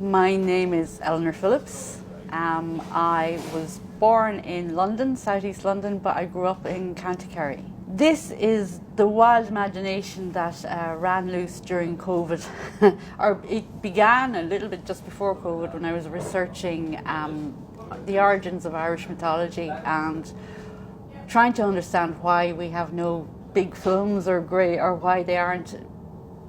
My name is Eleanor Phillips. I was born in London, southeast London, but I grew up in County Kerry. This is the wild imagination that ran loose during COVID, or it began a little bit just before COVID when I was researching the origins of Irish mythology and trying to understand why we have no big films or why they aren't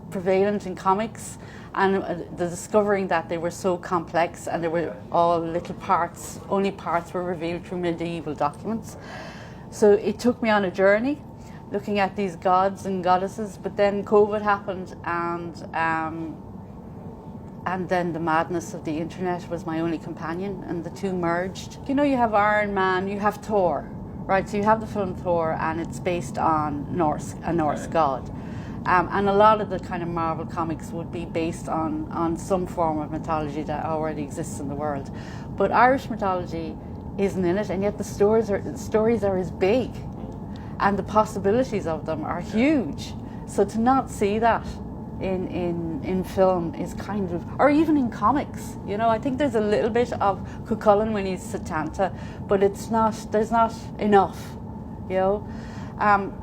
prevalent in comics, and the discovering that they were so complex and they were all little parts, only parts were revealed through medieval documents. So it took me on a journey looking at these gods and goddesses, but then COVID happened and then the madness of the internet was my only companion, and the two merged. You know, you have Iron Man, you have Thor, right? So you have the film Thor, and it's based on a Norse god. And a lot of the kind of Marvel comics would be based on some form of mythology that already exists in the world. But Irish mythology isn't in it, and yet the stories are as big, and the possibilities of them are huge. So to not see that in film is kind of, or even in comics, you know, I think there's a little bit of Cuchulainn when he's Setanta, but there's not enough, you know. And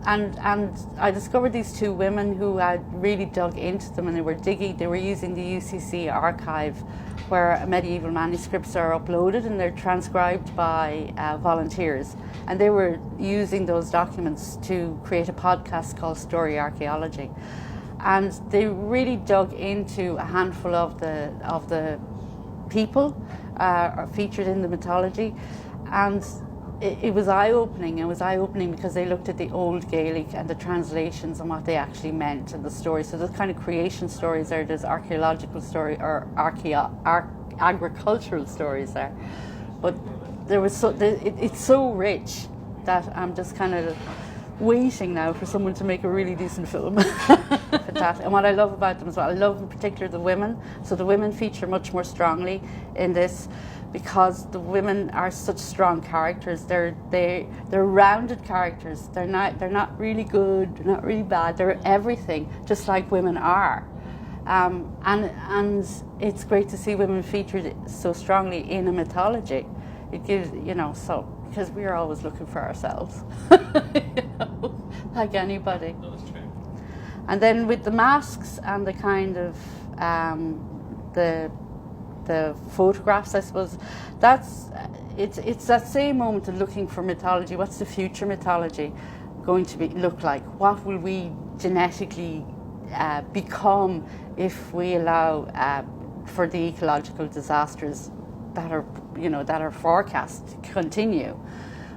I discovered these two women who had really dug into them, and they were using the UCC archive where medieval manuscripts are uploaded and they're transcribed by volunteers, and they were using those documents to create a podcast called Story Archaeology, and they really dug into a handful of the people featured in the mythology, and it was eye-opening. It was eye-opening because they looked at the old Gaelic and the translations and what they actually meant and the story. So there's kind of creation stories there, there's archaeological story or agricultural stories there. But it's so rich that I'm just kind of waiting now for someone to make a really decent film. Fantastic. And what I love about them as well, I love in particular the women. So the women feature much more strongly in this, because the women are such strong characters. They're rounded characters. They're not really good, they're not really bad. They're everything, just like women are. And it's great to see women featured so strongly in a mythology. It gives, you know, so because we are always looking for ourselves, you know, like anybody. That's true. And then with the masks and the kind of the photographs, I suppose, it's that same moment of looking for mythology. What's the future mythology going to look like? What will we genetically become if we allow for the ecological disasters that are forecast to continue?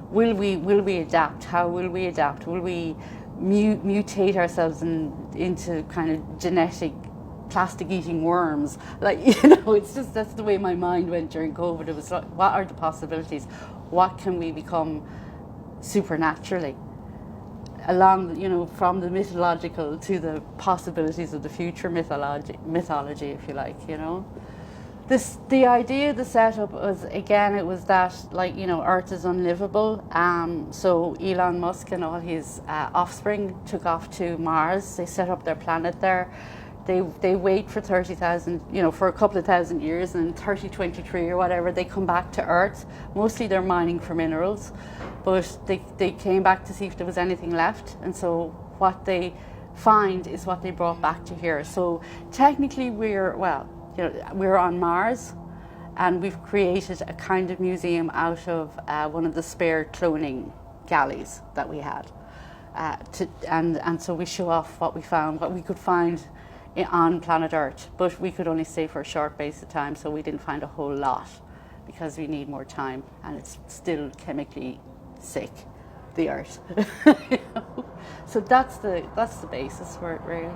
Will we adapt? How will we adapt? Will we mutate ourselves into kind of genetic plastic-eating worms? Like, you know, it's just, that's the way my mind went during COVID. It was like, what are the possibilities? What can we become supernaturally? Along, you know, from the mythological to the possibilities of the future mythology, if you like, you know. The idea, the setup was, again, it was that, like, you know, Earth is unlivable. So Elon Musk and all his offspring took off to Mars. They set up their planet there. They wait for 30,000, you know, for a couple of thousand years, and in 3023 or whatever, they come back to Earth. Mostly they're mining for minerals, but they came back to see if there was anything left, and so what they find is what they brought back to here. So technically we're on Mars, and we've created a kind of museum out of one of the spare cloning galleys that we had, and so we show off what we found, what we could find on planet Earth, but we could only stay for a short base of time, so we didn't find a whole lot because we need more time, and it's still chemically sick, the Earth. You know? So that's the basis for it, really.